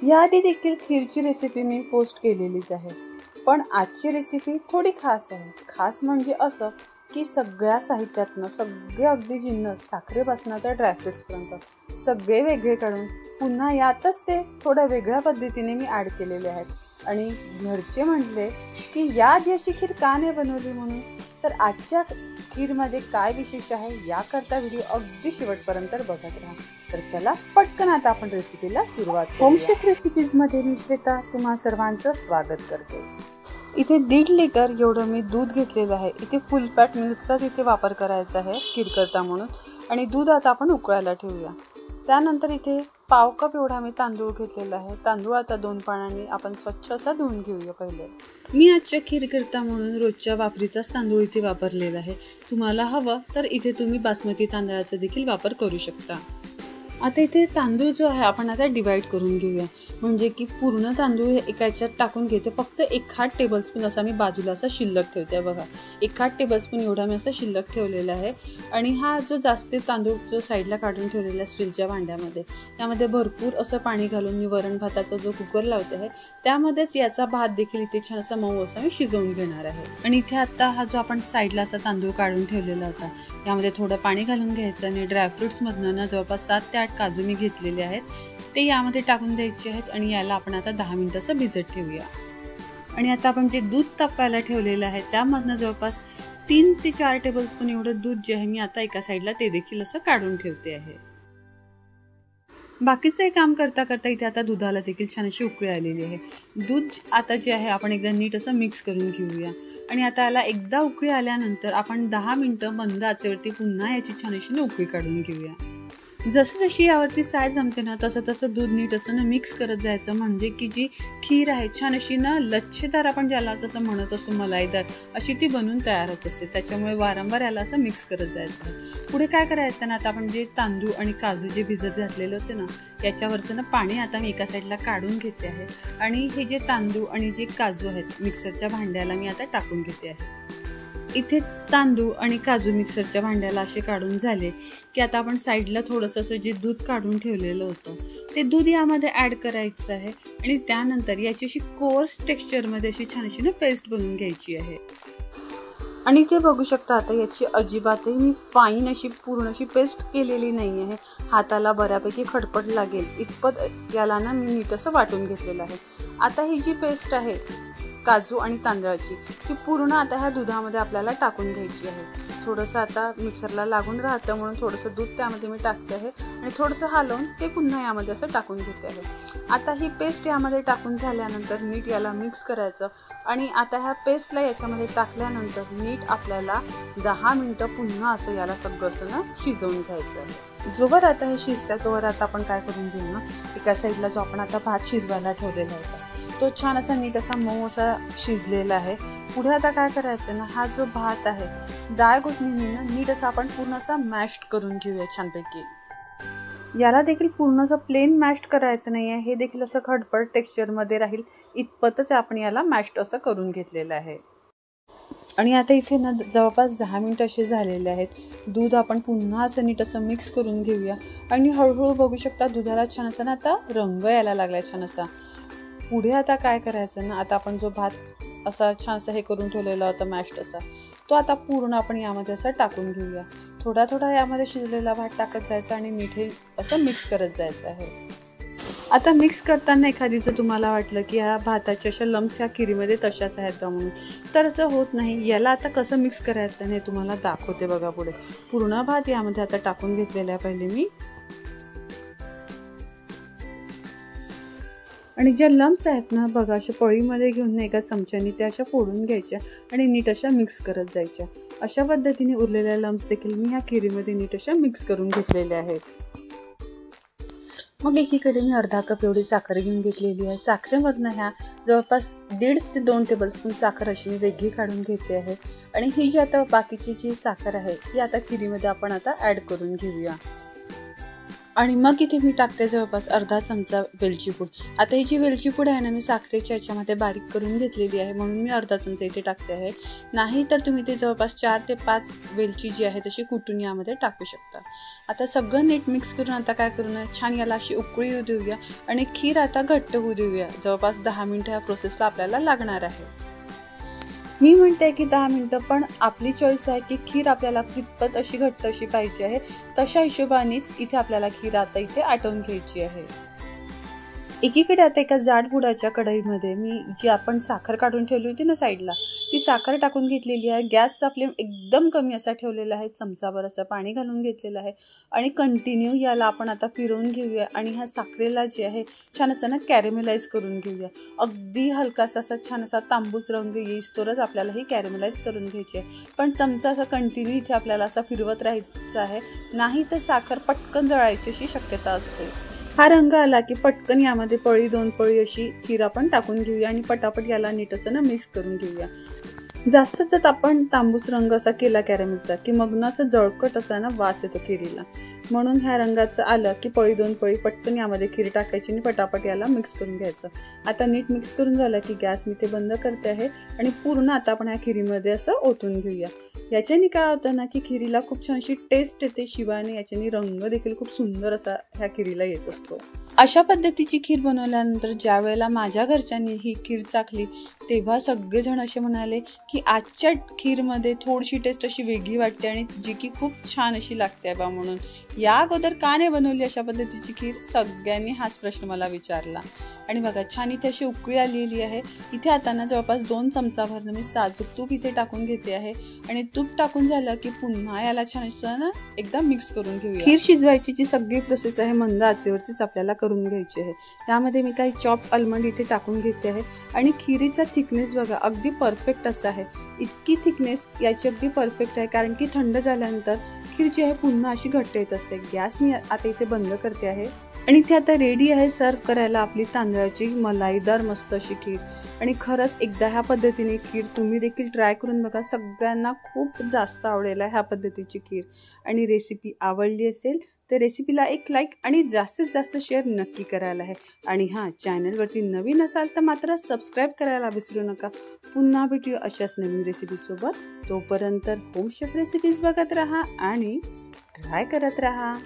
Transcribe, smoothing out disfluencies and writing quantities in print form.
याआधी देखील खीरची रेसिपी मी पोस्ट केलेलीच आहे, पण आजची रेसिपी थोडी खास आहे. खास म्हणजे असं की सगळ्या साहित्यातनं सगळे अगदी जिन्नस साखरेपासून तर ड्रायफ्रुट्सपर्यंत सगळे वेगळे काढून पुन्हा यातच ते थोड्या वेगळ्या पद्धतीने मी ॲड केलेले आहेत. आणि घरचे म्हटले की याआधी अशी खीर का नाही बनवली म्हणून. तर आजच्या खीरमध्ये काय विशेष आहे याकरता व्हिडिओ अगदी शेवटपर्यंत बघत राहा. तर चला पटकन आता आपण रेसिपीला सुरुवात करूया. होमशेफ रेसिपीजमध्ये मी श्वेता तुम्हा सर्वांचं स्वागत करते. इथे 1.5 लिटर एवढं मी दूध घेतलेलं आहे. इथे फुल फॅट मिल्कचाच इथे वापर करायचा आहे खीर करता म्हणून. आणि दूध आता आपण उकळायला ठेवूया. त्यानंतर इथे 1/2 कप एवढा मी तांदूळ घेतलेला आहे. तांदूळ आता 2 पाण्याने आपण स्वच्छ असा धुवून घेऊया पहिले. मी आजच्या खीर करता म्हणून रोजच्या वापरीचाच तांदूळ इथे वापरलेला आहे. तुम्हाला हवं तर इथे तुम्ही बासमती तांदळाचा देखील वापर करू शकता. आता इथे तांदूळ जो आहे आपण आता डिवाइड करून घेऊया. म्हणजे की पूर्ण तांदूळ एका याच्यात टाकून घेते. फक्त 1/2 टेबलस्पून असा मी बाजूला असा शिल्लक ठेवते. बघा 1/2 टेबलस्पून एवढा मी असा शिल्लक ठेवलेला आहे. आणि हा जो जास्त तांदूळ जो साईडला काढून ठेवलेला आहे स्टीलच्या भांड्यामध्ये, त्यामध्ये भरपूर असं पाणी घालून मी वरण भाताचा जो कुकर लावते आहे त्यामध्येच याचा भात देखील इथे छान असा मऊ असा मी शिजवून घेणार आहे. आणि इथे आता हा जो आपण साईडला असा तांदूळ काढून ठेवलेला होता यामध्ये थोडं पाणी घालून घ्यायचं. आणि ड्रायफ्रुट्समधनं ना जवळपास 7 ते 8 काजू मी घेतलेले आहेत ते यामध्ये टाकून द्यायचे आहेत. आणि याला आपण आता 10 मिनिटं असं भिजत ठेवूया. आणि आता आपण जे दूध तापायला ठेवलेलं आहे त्यामधनं जवळपास 3 ते 4 टेबलस्पून एवढं दूध जे आहे मी आता एका साईडला ते देखील असं काढून ठेवते आहे. बाकीचं हे काम करता करता इथे आता दुधाला देखील छान अशी उकळी आलेली आहे. दूध आता जे आहे आपण एकदा नीट असं मिक्स करून घेऊया. आणि आता याला एकदा उकळी आल्यानंतर आपण 10 मिनिटं मंद आचेवरती पुन्हा याची छान अशी उकळी काढून घेऊया. जसं जशी यावरती साय जमते ना तसं तसं दूध नीट असं ना मिक्स करत जायचं. म्हणजे की जी खीर आहे छान अशी ना लच्छेदार आपण ज्याला तसं म्हणत असतो मलाईदार अशी ती बनून तयार होत असते. त्याच्यामुळे वारंवार याला असं मिक्स करत जायचं. पुढे काय करायचं ना, आता आपण जे तांदूळ आणि काजू जे भिजत घातलेले होते ना याच्यावरचं ना पाणी आता मी एका साईडला काढून घेते आहे. आणि हे जे तांदूळ आणि जे काजू आहेत मिक्सरच्या भांड्याला मी आता टाकून घेते आहे. इथे तांदूळ आणि काजू मिक्सरच्या भांड्याला असे काढून झाले की आता आपण साईडला थोडंसं असं जे दूध काढून ठेवलेलं होतं ते दूध यामध्ये ॲड करायचं आहे. आणि त्यानंतर याची अशी कोर्स टेक्स्चरमध्ये अशी छान अशी ना पेस्ट बनवून घ्यायची आहे. आणि ते बघू शकता आता याची अजिबातही मी फाईन अशी पूर्ण अशी पेस्ट केलेली नाही आहे. हाताला बऱ्यापैकी खडपट लागेल इतपत याला ना मी नीट असं वाटून घेतलेलं आहे. आता ही जी पेस्ट आहे काजू आणि तांदळाची ती पूर्ण आता ह्या दुधामध्ये आपल्याला टाकून घ्यायची आहे. थोडंसं आता मिक्सरला लागून राहतं म्हणून थोडंसं दूध त्यामध्ये मी टाकते आहे. आणि थोडंसं हलवून ते पुन्हा यामध्ये असं टाकून घेते आहे. आता ही पेस्ट यामध्ये टाकून झाल्यानंतर नीट याला मिक्स करायचं. आणि आता ह्या पेस्टला याच्यामध्ये टाकल्यानंतर नीट आपल्याला 10 मिनिटं पुन्हा असं याला सगळं असं ना शिजवून घ्यायचं आहे. जोवर आता हे शिजतं तोवर आता आपण काय करून घेऊ ना, एका साईडला जो आपण आता भात शिजवायला ठेवलेला होता तो छान असा नीट असा मऊ असा शिजलेला आहे. पुढे आता काय करायचं ना, हा जो भात आहे डाळ घोटणीने ना नीट असा आपण पूर्ण असा मॅश्ड करून घेऊया छानपैकी. याला देखील पूर्ण असं प्लेन मॅश्ड करायचं नाही आहे. हे देखील असं खडपट टेक्स्चरमध्ये राहील इतपतच आपण याला मॅश्ड असं करून घेतलेलं आहे. आणि आता इथे ना जवळपास 10 मिनिटं असे झालेले आहेत. दूध आपण पुन्हा असं नीट असं मिक्स करून घेऊया. आणि हळूहळू बघू शकता दुधाला छान असा ना आता रंग यायला लागला आहे छान असा. पुढे आता काय करायचं ना, आता आपण जो भात असा छान असा हे करून ठेवलेला होता मॅश्ड असा तो आता पूर्ण आपण यामध्ये असं टाकून घेऊया. थोडा थोडा यामध्ये शिजलेला भात टाकत जायचा आणि मीठे असं मिक्स करत जायचं आहे. आता मिक्स करताना एखादी जर तुम्हाला वाटलं की ह्या भाताच्या अशा लम्स ह्या खिरीमध्ये तशाच आहेत का म्हणून, तर असं होत नाही. याला आता कसं मिक्स करायचं हे तुम्हाला दाखवते बघा. पुढे पूर्ण भात यामध्ये आता टाकून घेतलेला आहे पहिले मी. आणि ज्या लम्स आहेत ना बघा अशा पळीमध्ये घेऊन एका चमच्याने त्या अशा फोडून घ्यायच्या आणि नीट अशा मिक्स करत जायच्या. अशा पद्धतीने उरलेल्या लम्स देखील मी ह्या खिरीमध्ये नीट अशा मिक्स करून घेतलेल्या आहेत. मग एकीकडे मी अर्धा कप एवढी साखर घेऊन घेतलेली आहे. साखरेमधनं ह्या जवळपास 1.5 ते 2 टेबलस्पून साखर अशी मी वेगळी काढून घेते आहे. आणि ही जी आता बाकीची जी साखर आहे ही आता खिरीमध्ये आपण आता ॲड करून घेऊया. आणि मग इथे मी टाकते जवळपास अर्धा चमचा वेलची पूड। आता ही जी वेलची पूड आहे ना मी साखरेच्या याच्यामध्ये बारीक करून घेतलेली आहे, म्हणून मी अर्धा चमचा इथे टाकते आहे। नाही तर तुम्ही ते जवळपास 4 ते 5 वेलची जी आहे तशी कुटून यामध्ये टाकू शकता। आता सगळं नीट मिक्स करून आता काय करू ना, छान याला अशी उकळी येऊ देऊया आणि खीर आता घट्ट होऊ देऊया। जवळपास 10 मिनिटं ह्या प्रोसेसला आपल्याला लागणार आहे। मी म्हणते की 10 मिनिटं, पण आपली चॉईस आहे की खीर आपल्याला कितपत अशी घट्ट अशी पाहिजे आहे, तशा हिशोबानेच इथे आपल्याला खीर आता इथे आटवून घ्यायची आहे। एकीकडे आता एका जाड बुडाच्या कढईमध्ये मी जी आपण साखर काढून ठेवली होती ना साईडला, ती साखर टाकून घेतलेली आहे। गॅसचा फ्लेम एकदम कमी असा ठेवलेला आहे, चमचाभर असं पाणी घालून घेतलेलं आहे आणि कंटिन्यू याला आपण आता फिरवून घेऊया आणि ह्या साखरेला जे आहे छान असं ना कॅरेमलाइज करून घेऊया। अगदी हलकासा असा छान असा तांबूस रंग येईस्तोवरच आपल्याला ही कॅरेमलाइज करून घ्यायची आहे, पण चमचा असा कंटिन्यू इथे आपल्याला असा फिरवत राहायचं आहे, नाही तर साखर पटकन जळायची अशी शक्यता असते। हा रंग आला की पटकन यामध्ये पळी 2 पळी अशी खीर आपण टाकून घेऊया आणि पटापट याला नीट असं ना मिक्स करून घेऊया। जास्तच जर आपण तांबूस रंग असा केला कॅरेमेलचा की मग ना असं जळकट असा ना वास येतो खिरीला, म्हणून ह्या रंगाचं आलं की पळी 2 पळी पटकन यामध्ये खीर टाकायची आणि पटापट याला मिक्स करून घ्यायचं। आता नीट मिक्स करून झालं की गॅस मी ते बंद करते आहे आणि पूर्ण आता आपण ह्या खिरीमध्ये असं ओतून घेऊया। याच्याने काय होतं ना की खिरीला खूप छान अशी टेस्ट येते, शिवाय याच्याने रंग देखील खूप सुंदर असा ह्या खिरीला येत असतो। अशा पद्धतीची खीर बनवल्यानंतर ज्या वेळेला माझ्या घरच्यांनी ही खीर चाखली तेव्हा सगळेजण असे म्हणाले की आजच्या खीरमध्ये थोडीशी टेस्ट अशी वेगळी वाटते आणि जी की खूप छान अशी लागते बा, म्हणून या अगोदर का नाही बनवली अशा पद्धतीची खीर, सगळ्यांनी हाच प्रश्न मला विचारला। आणि बघा छान इथे अशी उकळी आलेली आहे। इथे आता ना जवळपास 2 चमचाभर मी साजूक तूप इथे टाकून घेते आहे आणि तूप टाकून झालं की पुन्हा याला छान असं ना एकदम मिक्स करून घेऊया। खीर शिजवायची जी सगळी प्रोसेस आहे मंद आचेवरतीच आपल्याला करून घ्यायची आहे। त्यामध्ये मी काही चॉप आल्मंड इथे टाकून घेते आहे आणि खिरीचा थिकनेस बघा अगदी परफेक्ट असा आहे। इतकी थिकनेस याची अगदी परफेक्ट आहे, कारण की थंड झाल्यानंतर खीर जी आहे पुन्हा अशी घट्ट येत असते। गॅस मी आता इथे बंद करते आहे आणि इथे आता रेडी आहे सर्व करायला आपली तांदळाची मलाईदार मस्त अशी खीर। आणि खरंच एकदा ह्या पद्धतीने खीर तुम्ही देखील ट्राय करून बघा, सगळ्यांना खूप जास्त आवडेल ह्या पद्धतीची खीर। आणि रेसिपी आवडली असेल तर रेसिपीला एक लाईक आणि जास्तीत जास्त शेअर नक्की करायला आहे। आणि हां, चॅनलवरती नवीन असाल तर मात्र सबस्क्राईब करायला विसरू नका। पुन्हा भेटूया अशाच नवीन रेसिपीसोबत, तोपर्यंत होम शेफ रेसिपीज बघत राहा आणि ट्राय करत राहा।